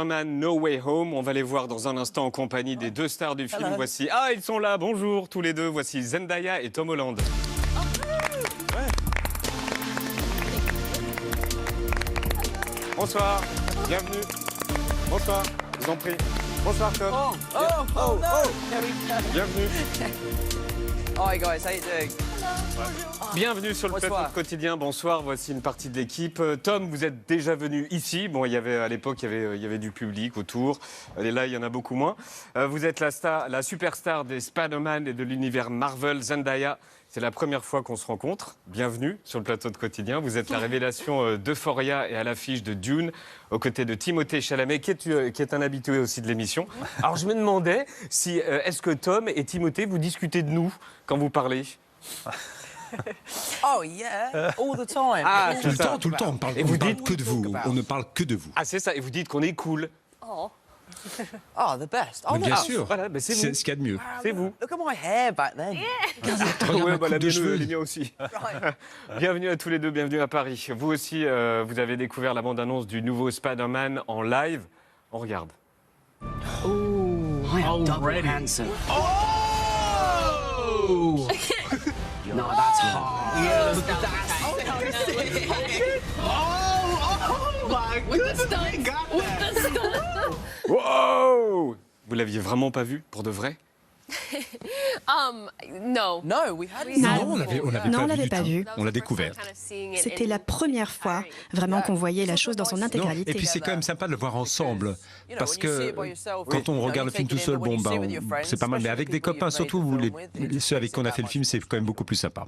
Spider-Man No Way Home, on va les voir dans un instant en compagnie des deux stars du film. Voici, ils sont là, bonjour tous les deux. Voici Zendaya et Tom Holland. Ouais. Bonsoir, bienvenue. Bonsoir, je vous en prie. Bonsoir Tom. Bienvenue. Hi guys, how you doing? Bienvenue sur le plateau quotidien. Bonsoir, voici une partie de l'équipe. Tom, vous êtes déjà venu ici. Bon, à l'époque, il y avait du public autour. Et là, il y en a beaucoup moins. Vous êtes la superstar des Spider-Man et de l'univers Marvel, Zendaya. C'est la première fois qu'on se rencontre. Bienvenue sur le plateau de quotidien. Vous êtes la révélation d'Euphoria et à l'affiche de Dune, aux côtés de Timothée Chalamet, qui est un habitué aussi de l'émission. Alors, je me demandais si est-ce que Tom et Timothée, vous discutez de nous quand vous parlez? Oh yeah, all the time. Ah, tout le temps, on parle, et vous parle dites que de vous, on ne parle que de vous. Ah, c'est ça, et vous dites qu'on est cool. Oh, the best. Oh, Mais bien no. sûr, Voilà, ben c'est vous. c'est ce qu'il y a de mieux. C'est vous. Look at my hair back then. Regarde ma coupe de cheveux. Les miens aussi. Right. Bienvenue à tous les deux, bienvenue à Paris. Vous aussi, vous avez découvert la bande-annonce du nouveau Spider-Man en live. On regarde. Double handsome. Oh! No, that's hot. Yes, Look at that. my goodness, Wow! Vous l'aviez vraiment pas vu, pour de vrai? No. No, we had Non, on l'avait pas vu. On l'a découvert. C'était la première fois vraiment qu'on voyait la chose dans son Non, intégralité. et puis c'est quand même sympa de le voir ensemble, parce que quand on regarde le film tout seul, bon, c'est pas mal, mais avec des copains, surtout ceux avec qui on a fait le film, c'est quand même beaucoup plus sympa.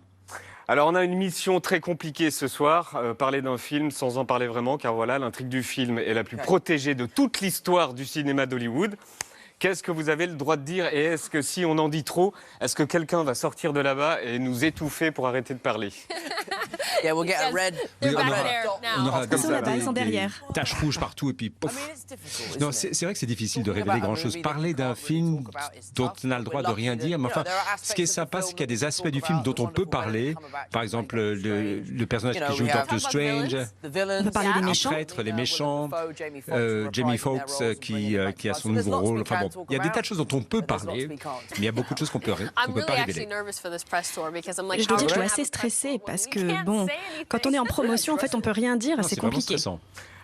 Alors, on a une mission très compliquée ce soir, parler d'un film sans en parler vraiment, car voilà, l'intrigue du film est la plus protégée de toute l'histoire du cinéma d'Hollywood. Qu'est-ce que vous avez le droit de dire et est-ce que si on en dit trop, est-ce que quelqu'un va sortir de là-bas et nous étouffer pour arrêter de parler? Yeah, we'll get a red. They're on back aura- there On now. aura Ils sont là-bas, ils sont derrière. taches rouges partout et puis I pouf. mean, it's difficult. Non, isn't it? c'est vrai que c'est difficile de révéler grand-chose. Parler d'un film dont on a le droit de rien dire, mais enfin, ce qui est sympa, c'est qu'il y a des aspects du film dont on peut parler. Par exemple, le personnage qui joue Doctor Strange, The villains, On peut parler des un méchants. prêtre, les méchants, Jamie Foxx Jamie Foxx qui a son nouveau rôle. Enfin bon, il y a des tas de choses dont on peut parler, mais il y a beaucoup de choses qu'on peut I'm pas really actually révéler. nervous for this press tour because I'm like, Je dois dire que je suis how assez would I have a press stressée tour parce when que, we can't bon, say quand on est en anything? promotion, en fait, on peut rien dire, Non, c'est vraiment compliqué. stressant.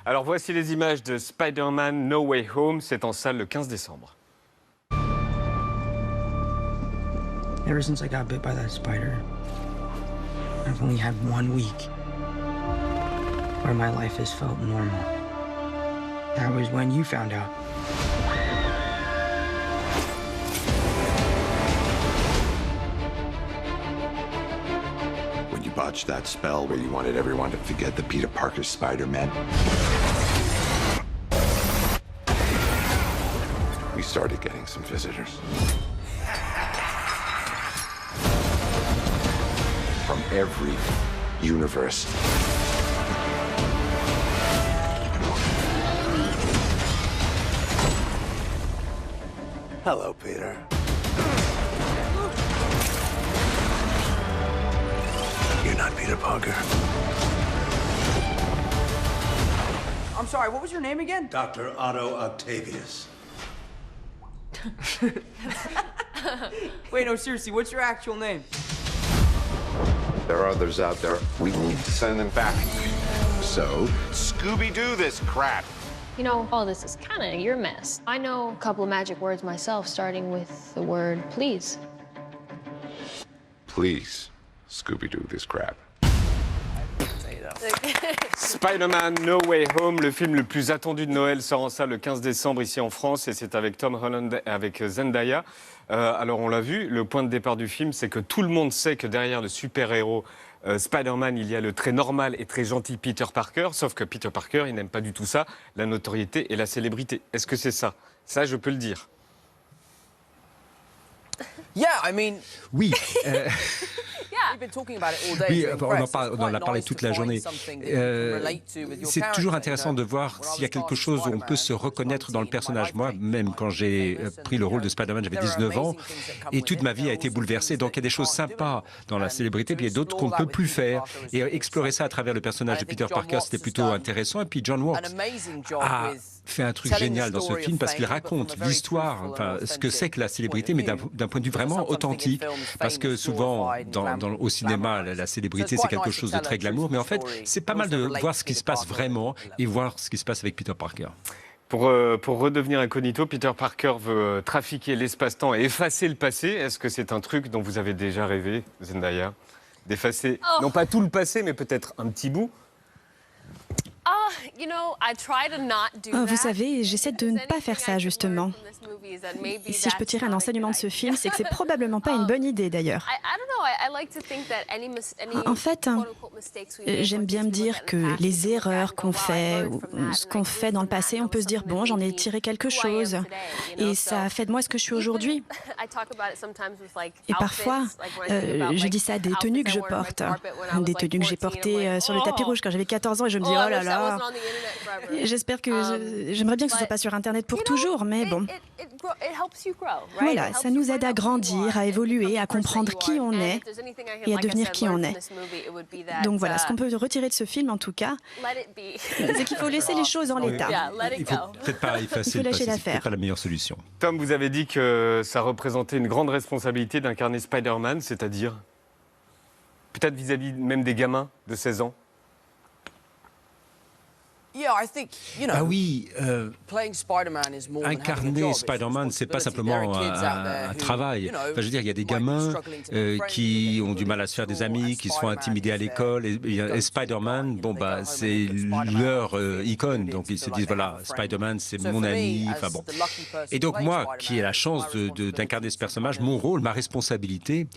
Alors, voici les images de Spider-Man No Way Home. C'est en salle le 15 décembre. Ever since I got bit by that spider, I've only had 1 week where my life has felt normal. That was when you found out. When you botched that spell where you wanted everyone to forget the Peter Parker Spider-Man, we started getting some visitors. From every universe. Hello, Peter. You're not Peter Parker. I'm sorry, what was your name again? Dr. Otto Octavius. Wait, no, seriously, what's your actual name? There are others out there. We need to send them back. So, Scooby-Doo this crap. You know, all this is kind of your mess. I know a couple of magic words myself, starting with the word please. Please, Scooby-Doo this crap. Spider-Man No Way Home, le film le plus attendu de Noël, sort en salle le 15 décembre ici en France et c'est avec Tom Holland et avec Zendaya. Alors on l'a vu, le point de départ du film, c'est que tout le monde sait que derrière le super-héros Spider-Man, il y a le très normal et très gentil Peter Parker, sauf que Peter Parker, il n'aime pas du tout ça, la notoriété et la célébrité. Est-ce que c'est ça? Ça, je peux le dire. Yeah, I mean, Oui, we've been talking about it all day. oui, during on press. en a It's parlé quite toute nice la to journée. find something that you can relate to with your C'est character, toujours you intéressant know. de voir When I s'il y a was quelque starting chose où on peut Spider-Man, se reconnaître dans le personnage. Moi, my même quand j'ai pris le rôle de Spider-Man, j'avais 19 ans et toute ma vie a été bouleversée. Donc il y a des choses sympas dans la célébrité, puis il y a d'autres qu'on ne peut plus faire. Et explorer ça à travers le personnage de Peter Parker, c'était plutôt intéressant. Et puis John Watts An amazing job a with fait un truc génial dans ce film parce qu'il raconte l'histoire, enfin, ce que c'est que la célébrité, mais d'un point de vue vraiment authentique. Parce que souvent, au cinéma, la célébrité, c'est quelque chose de très glamour, mais en fait, c'est pas mal de voir ce qui se passe vraiment et voir ce qui se passe avec Peter Parker. Pour redevenir incognito, Peter Parker veut trafiquer l'espace-temps et effacer le passé. Est-ce que c'est un truc dont vous avez déjà rêvé, Zendaya? D'effacer, non pas tout le passé, mais peut-être un petit bout? Vous savez, j'essaie de ne pas faire ça, justement. Et si je peux tirer un enseignement de ce film, c'est que c'est probablement pas une bonne idée, d'ailleurs. En fait, j'aime bien me dire que les erreurs qu'on fait, ou ce qu'on fait dans le passé, on peut se dire, bon, j'en ai tiré quelque chose, et ça a fait de moi ce que je suis aujourd'hui. Et parfois, je dis ça des tenues que je porte, des tenues que j'ai portées sur le tapis rouge quand j'avais 14 ans, et je me dis, oh là là, j'espère que... J'aimerais bien que ce soit pas sur Internet pour toujours, mais bon. Voilà, ça nous aide à grandir, à évoluer, à comprendre qui on est et à devenir qui on est. Donc voilà, ce qu'on peut retirer de ce film, en tout cas, c'est qu'il faut laisser les choses en l'état. Il faut peut-être pas effacer le passé, c'est peut-être pas la meilleure solution. Tom, vous avez dit que ça représentait une grande responsabilité d'incarner Spider-Man, c'est-à-dire peut-être vis-à-vis même des gamins de 16 ans. Ah oui, incarner Spider-Man, c'est pas simplement un travail. Enfin, je veux dire, il y a des gamins qui ont du mal à se faire des amis, qui se font intimider à l'école, et Spider-Man, bon bah, c'est leur icône. Donc ils se disent voilà, Spider-Man, c'est mon ami. Enfin bon. Et donc moi, qui ai la chance d'incarner ce personnage, mon rôle, ma responsabilité,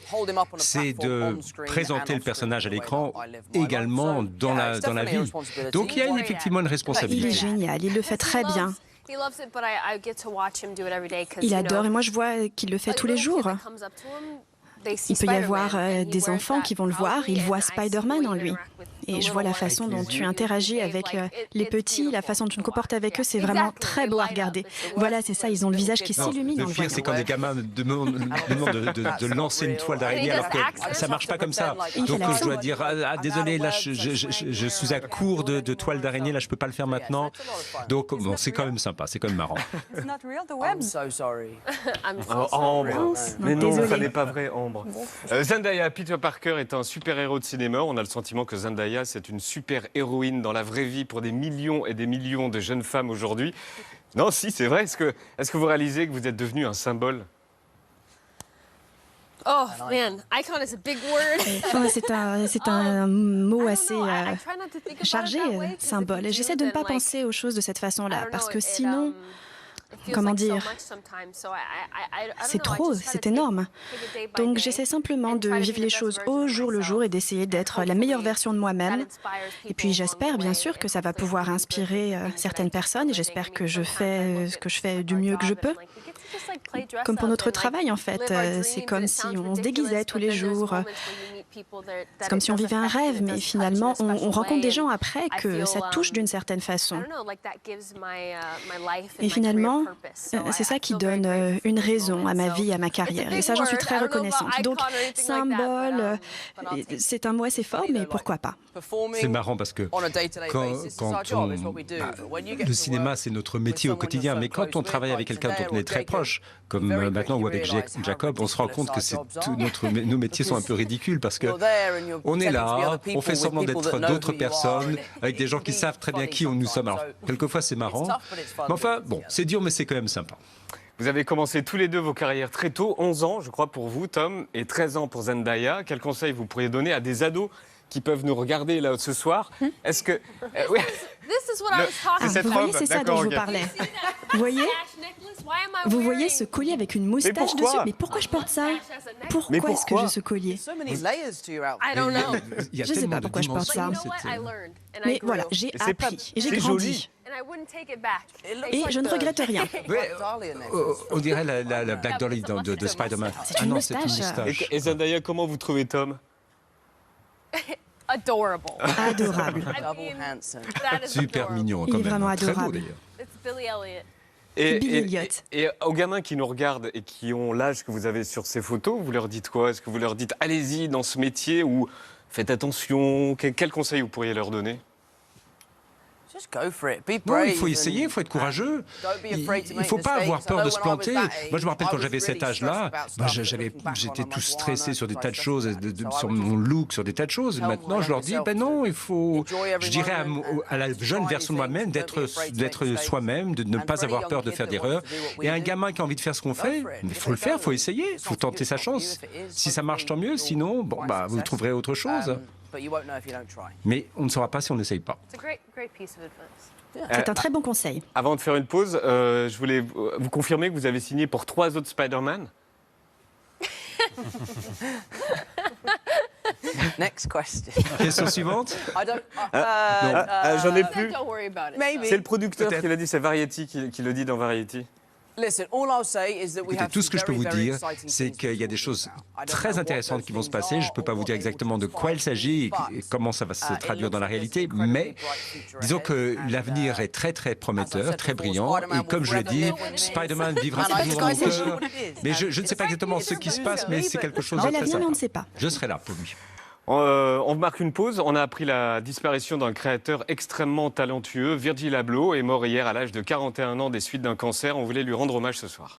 c'est de présenter le personnage à l'écran également dans la vie. Donc il y a effectivement une responsabilité. Il est génial, il le fait très bien. Il adore et moi je vois qu'il le fait tous les jours. Il peut y avoir des enfants qui vont le voir, ils voient Spider-Man en lui. Et je vois la façon dont tu interagis avec les petits, la façon dont tu te comportes avec eux, c'est vraiment très beau à regarder. Voilà, c'est ça, ils ont le visage qui s'illumine. Le pire, c'est quand les gamins me demandent de lancer une toile d'araignée alors que ça marche pas comme ça. Donc je dois dire, désolé, là je suis à court de toile d'araignée, là je peux pas le faire maintenant. Donc bon, c'est quand même sympa, c'est quand même marrant. Ambre, mais non, ça n'est pas vrai, Ambre. Zendaya, Peter Parker est un super-héros de cinéma. On a le sentiment que Zendaya, c'est une super-héroïne dans la vraie vie pour des millions et des millions de jeunes femmes aujourd'hui. Non, si, c'est vrai. Est-ce que vous réalisez que vous êtes devenu un symbole? Oh man, icon is a big word. C'est un mot assez chargé, symbole. J'essaie de ne pas penser aux choses de cette façon-là, parce que sinon... Comment dire? C'est trop, c'est énorme. Donc j'essaie simplement de vivre les choses au jour le jour et d'essayer d'être la meilleure version de moi-même. Et puis j'espère bien sûr que ça va pouvoir inspirer certaines personnes et j'espère que je fais ce que je fais du mieux que je peux. Comme pour notre travail en fait, c'est comme si on se déguisait tous les jours. C'est comme si on vivait un rêve, mais finalement, on rencontre des gens après que ça touche d'une certaine façon. Et finalement, c'est ça qui donne une raison à ma vie, à ma carrière. Et ça, j'en suis très reconnaissante. Donc, symbole, c'est un mot assez fort, mais pourquoi pas? C'est marrant parce que le cinéma, c'est notre métier au quotidien, mais quand on travaille avec quelqu'un dont on est très proche, comme maintenant ou avec Jacob, on se rend compte que nos métiers sont un peu ridicules parce que on est là, on fait semblant d'être d'autres personnes, avec des gens qui savent très bien qui nous sommes. Alors, quelquefois, c'est marrant, mais enfin, bon, c'est dur, mais c'est quand même sympa. Vous avez commencé tous les deux vos carrières très tôt, 11 ans, je crois, pour vous, Tom, et 13 ans pour Zendaya. Quels conseils vous pourriez donner à des ados qui peuvent nous regarder là ce soir? Est-ce que... oui. Vous voyez, c'est ça dont je vous parlais. Vous voyez ce collier avec une moustache dessus? Mais pourquoi je porte ça? Pourquoi est-ce que j'ai ce collier? Je ne sais pas pourquoi je porte ça. Mais voilà, j'ai appris et j'ai grandi. Et je ne regrette rien. On dirait la Black Dolly de Spider-Man. C'est une moustache. Et Zendaya, comment vous trouvez Tom? Adorable. Super mignon. Il est vraiment adorable. Billy Elliot. Et aux gamins qui nous regardent et qui ont l'âge que vous avez sur ces photos, vous leur dites quoi? Est-ce que vous leur dites allez-y dans ce métier ou faites attention? Quel conseil vous pourriez leur donner? Non, il faut essayer, il faut être courageux. Il ne faut pas avoir peur de se planter. Moi, je me rappelle quand j'avais cet âge-là, j'étais tout stressé sur des tas de choses, sur mon look, sur des tas de choses. Maintenant, je leur dis, ben non, il faut, je dirais à la jeune version de moi-même d'être soi-même, de ne pas avoir peur de faire d'erreurs. Et un gamin qui a envie de faire ce qu'on fait, il faut le faire, il faut essayer, il faut tenter sa chance. Si ça marche, tant mieux. Sinon, bon, bah, vous trouverez autre chose. Mais on ne saura pas si on n'essaye pas. C'est un très bon conseil. Avant de faire une pause, je voulais vous confirmer que vous avez signé pour 3 autres Spider-Man. Next question. Question suivante. J'en ai plus. C'est le producteur qui l'a dit, c'est Variety qui le dit dans Variety. Écoutez, tout ce que je peux vous dire, c'est qu'il y a des choses très intéressantes qui vont se passer. Je ne peux pas vous dire exactement de quoi il s'agit et comment ça va se traduire dans la réalité, mais disons que l'avenir est très très prometteur, très brillant. Et comme je l'ai dit, Spider-Man vivra toujours dans mon cœur. Mais je ne sais pas exactement ce qui se passe, mais c'est quelque chose de très sympa. On ne sait pas. Je serai là pour lui. On marque une pause. On a appris la disparition d'un créateur extrêmement talentueux. Virgil Abloh est mort hier à l'âge de 41 ans des suites d'un cancer. On voulait lui rendre hommage ce soir.